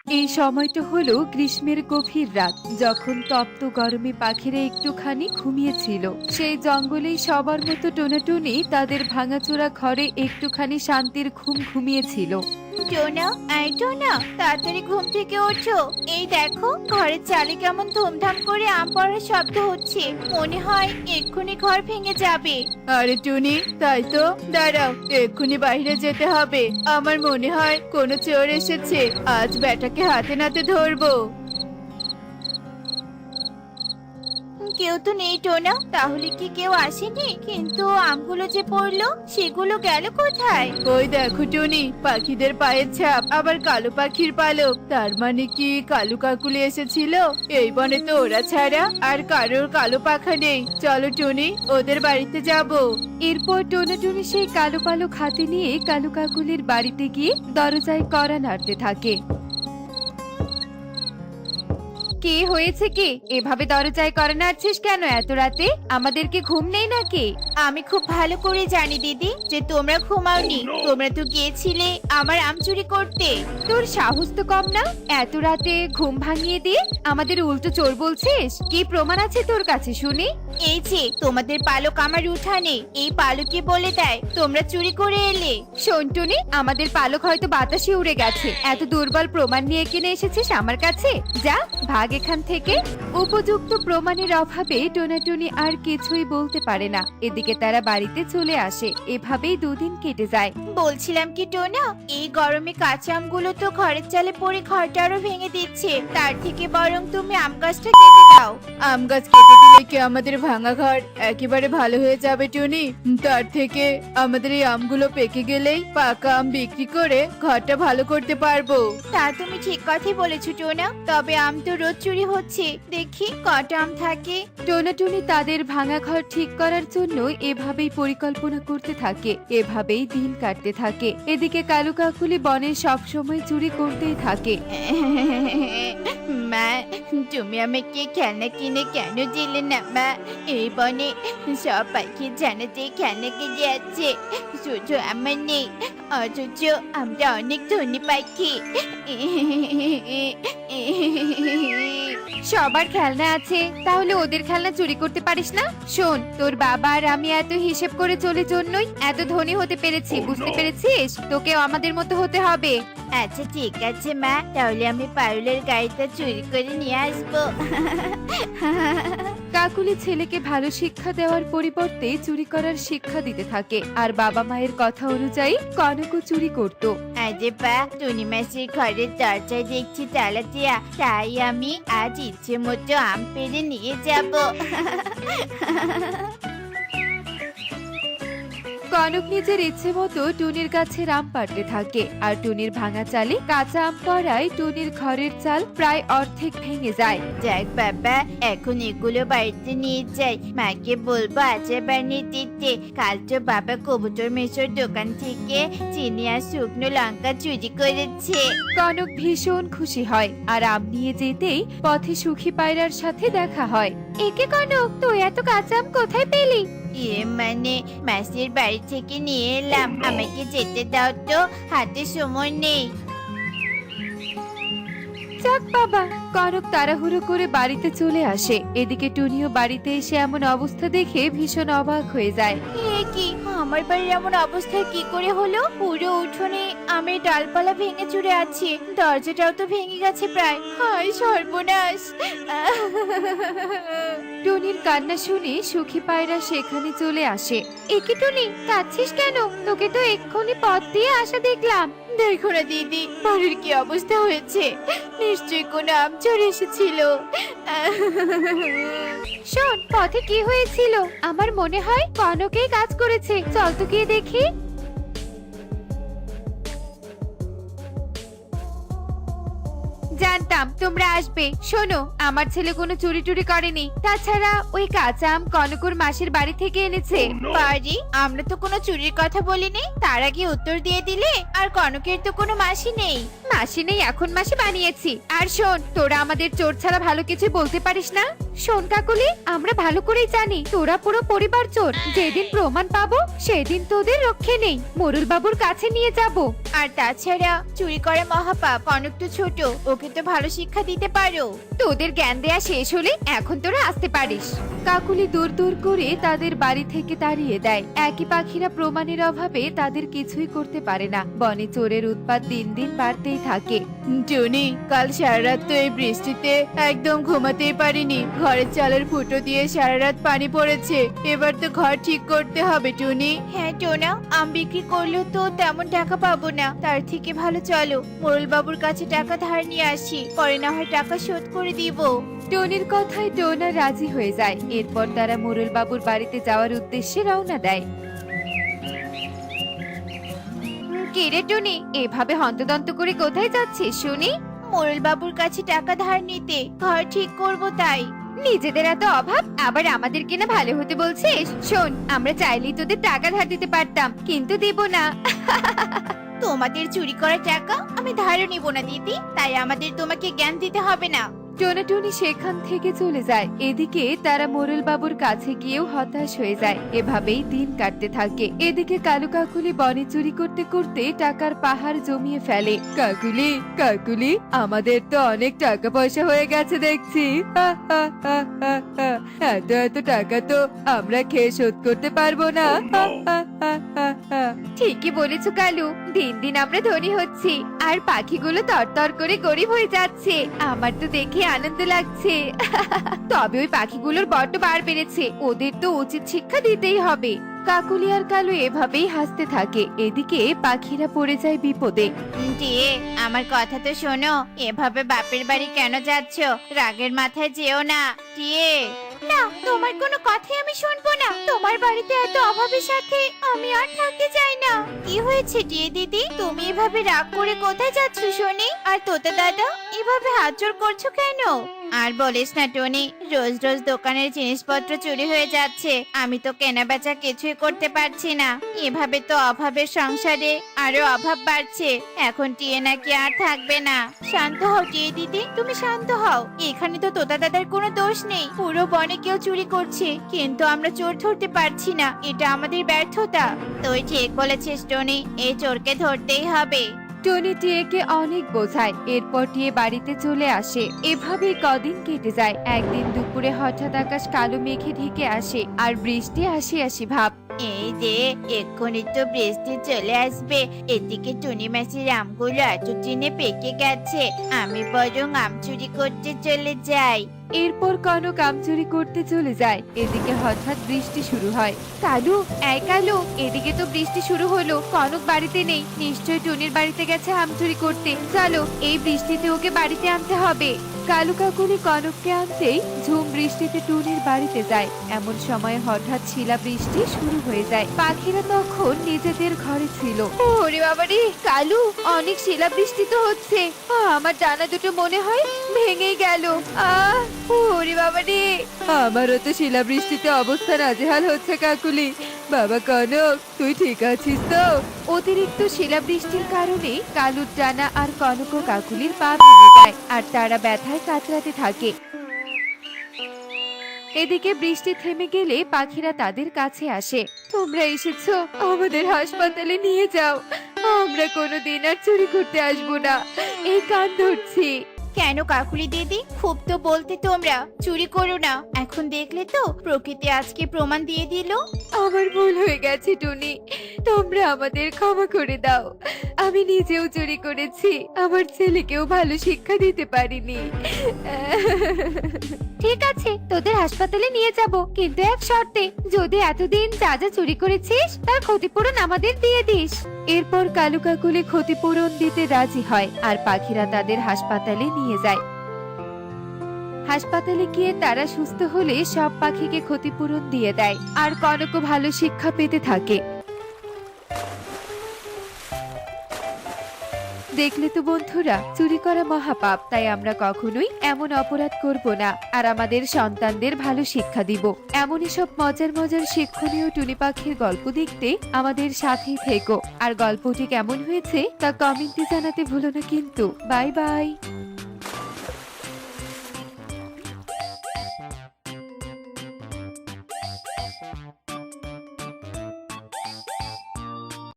এই সময়টা হলো গ্রীষ্মের গভীর রাত, যখন তপ্ত গরমে পাখিরা একটুখানি ঘুমিয়েছিল। সেই জঙ্গলেই সবার মতো টোনাটুনি তাদের ভাঙাচোরা ঘরে একটুখানি শান্তির ঘুম ঘুমিয়েছিল। টোনা, এই টোনা, তাড়াতাড়ি ঘুম থেকে ওঠো। এই দেখো, ঘরের চালে কেমন ধুমধাম করে আম পড়ার শব্দ হচ্ছে। মনে হয় এক্ষুনি ঘর ভেঙে যাবে। আরে টুনি, তাই তো। দাঁড়াও, এক্ষুনি বাইরে যেতে হবে। আমার মনে হয় কোনো চোর এসেছে। আজ ব্যাটাকে হাতে নাতে ধরবো। কেউ তো নেই টোনা, তাহলে কি কেউ আসেনি? কিন্তু আমগুলো যে পড়লো সেগুলো গেল কোথায়? ওই দেখো টুনি, পাখিদের পায়ের ছাপ, আবার কালো পাখির পালক। তার মানে কি কালু কাকুলি এসেছিল? এই বনে তো ওরা ছাড়া আর কারোর কালো পাখা নেই। চলো টুনি, ওদের বাড়িতে যাব। এরপর টোনাটুনি সেই কালো পালক হাতে নিয়ে কালু কাকুলির বাড়িতে গিয়ে দরজায় কড়া নাড়তে থাকে। কি হয়েছে কি? এভাবে দরজায় কড়া নাড়ছিস কেন এত রাতে? আমাদের কি ঘুম নেই নাকি? আমি খুব ভালো করে জানি দিদি যে তোমরা ঘুমাওনি। তোমরা তো গিয়েছিলে আমার আম চুরি করতে। তোর সাহস তো কম না, এত রাতে ঘুম ভাঙিয়ে দিয়ে আমাদের উল্টো চোর বলছিস? কি প্রমাণ আছে তোর কাছে শুনি? এই যে তোমাদের পালক আমার উঠানে, এই পালকই বলে দেয় তোমরা চুরি করে এলে। শোন টুনি, আমাদের পালক হয়তো বাতাসে উড়ে গেছে। এত দুর্বল প্রমাণ নিয়ে কিনে এসেছিস আমার কাছে? যা ভাগ এখান থেকে। উপযুক্ত প্রমাণের অভাবে টোনাটুনি আর কিছুই বলতে পারে না। এদিকে তারা বাড়িতে চলে আসে। এভাবেই দুদিন কেটে যায়। বলছিলাম কি টোনা, এই গরমে কাঁচা আমগুলো তো ঘরের চালে পড়ে ঘরটা আরো ভেঙে দিচ্ছে। তার থেকে বরং তুমি আম গাছটা কেটে দাও। আম গাছ কেটে দিলে কি আমাদের ভাঙা ঘর একেবারে ভালো হয়ে যাবে টুনি? তার থেকে আমাদের এই আমগুলো পেকে গেলেই পাকা আম বিক্রি করে ঘরটা ভালো করতে পারবো। তা তুমি ঠিক কথাই বলেছো টোনা, তবে আম তো রোজ চুরি হচ্ছে। দেখি কটা আম থাকে। টোনাটুনি তাদের ভাঙা ঘর ঠিক করার জন্য এভাবেই পরিকল্পনা করতে থাকে। এভাবেই দিন কাটতে থাকে। এদিকে কালু কাকুলি বনে সবসময় চুরি করতেই থাকে। মা, তুমি আমাকে খেলনা কিনে কেন দিলে না মা? এই বনে সব পাখি জানাতে খেলনা কিনে যাচ্ছে, শুধু আমার নেই। অথচ আমরা অনেক ধনী পাখি। সবার খেলনা আছে, তাহলে ওদের খেলনা চুরি করতে পারিস না? শোন, তোর বাবা আর আমি এত হিসেব করে চলে জন্যই এত ধনী হতে পেরেছি, বুঝতে পেরেছিস? তোকেও আমাদের মতো হতে হবে। আচ্ছা ঠিক আছে মা, তাহলে আমি পারুলের গাড়িটা চুরি করে নিয়ে আসবো। কাকুলি ছেলেকে ভালো শিক্ষা দেওয়ার পরিবর্তে চুরি করার শিক্ষা দিতে থাকে। আর বাবা মায়ের কথা অনুযায়ী কনকও চুরি করত। আরে বা, টুনি মাসির ঘরের দরজায় দেখছি তালা দেয়া, তাই আমি আজ ইচ্ছে মতো আম পেড়ে নিয়ে যাব। কনক নিজের ইচ্ছে মতো টুনির কাছে আম পাড়তে থাকে। আর টুনির ভাঙা চালে কাঁচা আম পড়ায় টুনির ঘরের চাল প্রায় অর্ধেক ভেঙে যায়। যাক বাবা, এখন এগুলো বাড়িতে নিয়ে যাই। মাকে বলবো আচার বানিয়ে দিতে। কাল তো বাবা কবুতর মেশোর দোকান থেকে চিনি আর শুকনো লঙ্কা চুরি করেছে। কনক ভীষণ খুশি হয়। আর আম নিয়ে যেতেই পথে সুখী পায়রার সাথে দেখা হয়। একে কনক, তুই এত কাঁচা আম কোথায় পেলি? মানে মাসির বাড়ি থেকে নিয়ে এলাম। আমাকে যেতে দাও তো, হাতে সময় নেই। যাক বাবা। কনক তাড়াহুড়ো করে বাড়িতে চলে আসে। এদিকে টুনিও বাড়িতে এসে এমন অবস্থা দেখে ভীষণ অবাক হয়ে যায়। এ কি, আমার বাড়ির এমন অবস্থায় কি করে হলো? পুরো উঠোনে আমের ডালপালা ভেঙে চুরে আছে, দরজাটাও তো ভেঙে গেছে প্রায়। হায় সর্বনাশ! টুনির কান্না শুনে সুখী পায়রা সেখানে চলে আসে। একে টুনি, কাঁদছিস কেন? তোকে তো এক্ষুনি পথ দিয়ে আসা দেখলাম। দেখো না দিদি, বাড়ির কি অবস্থা হয়েছে। নিশ্চয়ই কোনো আম চোর এসেছিল। শোন, পথে কি হয়েছিল? আমার মনে হয় কনকেই কাজ করেছে। চল তো গিয়ে দেখি। জানতাম তোমরা আসবে। শোনো, আমার ছেলে কোনো চুরি টুরি করেনি। তাছাড়া ওই কাঁচা আম কনকুর মাসির বাড়ি থেকে এনেছে। বাড়ি? আমরা তো কোনো চুরির কথা বলিনি। তার আগে উত্তর দিয়ে দিলে। আর কনকের তো কোনো মাসি নেই। মাসি নেই, এখন মাসি বানিয়েছি। আর শোন, তোরা আমাদের চোর ছাড়া ভালো কিছু বলতে পারিস না। শোন কাকুলি, আমরা ভালো করেই জানি তোরা পুরো পরিবার চোর। যেদিন প্রমাণ পাবো সেদিন তোদের রক্ষে নেই, মোরুল বাবুর কাছে নিয়ে যাব। আর তাছাড়া চুরি করা মহাপাপ, অনেক তো ছোট, ওকে তো ভালো শিক্ষা দিতে পারো। তোদের জ্ঞান দেয়া শেষ হলে এখন তোরা আসতে পারিস। কাকুলি দূর দূর করে তাদের বাড়ি থেকে তাড়িয়ে দেয়। একই পাখিরা প্রমাণের অভাবে তাদের কিছুই করতে পারে না। বনে চোরের উৎপাত দিন দিন বাড়তেই থাকে। টুনি, কাল সারা রাত তো এই বৃষ্টিতে একদম ঘুমাতেই পারিনি। ঘরের চালের ফুটো দিয়ে সারা রাত পানি পড়েছে। এবার তো ঘর ঠিক করতে হবে টুনি। হ্যাঁ টোনা, আম বিক্রি করলেও তো তেমন টাকা পাবো না। তার থেকে ভালো চলো মোরল বাবুর কাছে টাকা ধার নিয়ে আসি, পরে না হয় টাকা শোধ করে দিব। টনির কথায় টোনা রাজি হয়ে যায়। এরপর তারা মোরল বাবুর বাড়িতে যাওয়ার উদ্দেশ্যে রওনা দেয়। কিরে টনি, এভাবে হন্তদন্ত করে কোথায় যাচ্ছিস শুনি? মোরল বাবুর কাছে টাকা ধার নিতে, ঘর ঠিক করব তাই। নিজেদের এত অভাব, আবার আমাদের কিনা ভালো হতে বলছিস? শোন, আমরা চাইলেই তোদের টাকা ধার দিতে পারতাম, কিন্তু দেব না। তোমাদের চুরি করা টাকা আমি ধারও নিব না দিদি, তাই আমাদের তোমাকে জ্ঞান দিতে হবে না। টোনাটুনি সেখান থেকে চলে যায়। এদিকে তারা মোরল বাবুর কাছে গিয়েও হতাশ হয়ে যায়। এভাবেই দিন কাটতে থাকে। এদিকে কালু কাকুলি বনে চুরি করতে করতে টাকার পাহাড় জমিয়ে ফেলে। কাকুলি, কাকুলি, আমাদের তো অনেক টাকা পয়সা হয়ে গেছে দেখছি। হা, হা, হা, হা, হা। এত এত টাকা তো আমরা খেয়ে শোধ করতে পারবো না। হা, হা, হা, হা, হা। ঠিকই বলেছো কালু, দিন দিন আমরা ধনী হচ্ছি আর পাখিগুলো তরতর করে গরিব হয়ে যাচ্ছে। আমার তো দেখে আনন্দ লাগছে। তবে ওই পাখিগুলোর বড্ড বার বেড়েছে, ওদের তো উচিত শিক্ষা দিতেই হবে। কাকুলি আর কালু এভাবেই হাসতে থাকে। এদিকে পাখিরা পড়ে যায় বিপদে। টিয়ে, আমার কথা তো শোনো, এভাবে বাপের বাড়ি কেন যাচ্ছ? রাগের মাথায় যেও না টিয়ে। না, তোমার কোনো কথাই আমি শুনবো না। তোমার বাড়িতে এত অভাবের সাথে আমি আর থাকতে চাই না। কি হয়েছে টিয়ে দিদি, তুমি এভাবে রাগ করে কোথায় যাচ্ছ শুনি? আর তোতা দাদা, এভাবে হাত জোর করছো কেন? আর বলিস না টনি, রোজ রোজ দোকানের জিনিসপত্র চুরি হয়ে যাচ্ছে। আমি তো কেনা বেচা কিছুই করতে পারছি না। এভাবে তো অভাবের সংসারে আরো অভাব বাড়ছে। এখন টিয়ে নাকি আর থাকবে না। শান্ত হও টিয়ে দিদি, তুমি শান্ত হও। এখানে তো তোতা দাদার কোনো দোষ নেই। পুরো বনে কেউ চুরি করছে, কিন্তু আমরা চোর ধরতে পারছি না। এটা আমাদের ব্যর্থতা। তুই ঠিক বলেছিস টনি, এই চোরকে ধরতেই হবে। টনি টিয়েকে অনেক বোঝায়। এরপর টিয়ে বাড়িতে চলে আসে। এভাবে কদিন কেটে যায়। একদিন দুপুরে হঠাৎ আকাশ কালো মেঘে ঢেকে আসে আর বৃষ্টি আসি আসি ভাব। এই যে এক্ষুনি তো বৃষ্টি চলে আসবে। এদিকে টুনি মাসির আমগুলো এত চিনে পেকে গেছে। আমি বরং আম চুরি করতে চলে যাই। এরপর কনক আম চুরি করতে চলে যায়। এদিকে হঠাৎ বৃষ্টি শুরু হয়। কালু, এই কালু, এদিকে তো বৃষ্টি শুরু হলো। কনক বাড়িতে নেই, নিশ্চয়ই টুনির বাড়িতে গেছে আম চুরি করতে। চলো, এই বৃষ্টিতে ওকে বাড়িতে আনতে হবে। কালু কাকুলি কনককে আনতেই ঝুম বৃষ্টিতে টুনির বাড়িতে যায়। এমন সময় হঠাৎ শিলা বৃষ্টি শুরু হয়ে যায়। পাখিরা তখন নিজেদের ঘরে ছিল। ওরে বাবারে কালু, অনেক শিলা বৃষ্টি তো হচ্ছে। আমার ডানা দুটো মনে হয় ভেঙেই গেল। ওরে বাবারে, আমারও তো শিলা বৃষ্টিতে অবস্থা নাজেহাল হচ্ছে কাকুলি। বাবা কনক, তুই ঠিক আছিস তো? অতিরিক্ত শিলাবৃষ্টির কারণে কালুর ডানা আর কনক ও কাকুলির পা ভেঙে যায় আর তারা ব্যথায় কাতরাতে থাকে। এদিকে বৃষ্টি থেমে গেলে পাখিরা তাদের কাছে আসে। তোমরা এসেছো, আমাদের হাসপাতালে নিয়ে যাও। আমরা কোনোদিন আর চুরি করতে আসবো না, এই কান ধরছি। কেন কাকুলি দিদি, খুব তো বলতে তোমরা চুরি করো না। এখন দেখলে তো প্রকৃতি আজকে প্রমাণ দিয়ে দিল। আমার ভুল হয়ে গেছে টুনি, তোমরা আমাদের ক্ষমা করে দাও। আমি নিজেও চুরি করেছি, আমার ছেলেকেও ভালো শিক্ষা দিতে পারিনি। ঠিক আছে, তোদের হাসপাতালে নিয়ে যাব, কিন্তু এক শর্তে, যদি এতদিন যা যা চুরি করেছিস তার ক্ষতিপূরণ আমাদের দিয়ে দিস। এরপর কালু কাকুলি ক্ষতিপূরণ দিতে রাজি হয় আর পাখিরা তাদের হাসপাতালে নিয়ে যায়। হাসপাতালে গিয়ে তারা সুস্থ হলে সব পাখিকে ক্ষতিপূরণ দিয়ে দেয় আর কনকও ভালো শিক্ষা পেতে থাকে। দেখলে তো বন্ধুরা, চুরি করা মহাপাপ, তাই আমরা কখনোই এমন অপরাধ করব না আর আমাদের সন্তানদের ভালো শিক্ষা দিব। এমনই সব মজার মজার শিক্ষণীয় টুনি পাখির গল্প দেখতে আমাদের সাথেই থেকো। আর গল্পটি কেমন হয়েছে তা কমেন্টে জানাতে ভুলো না কিন্তু। Bye bye.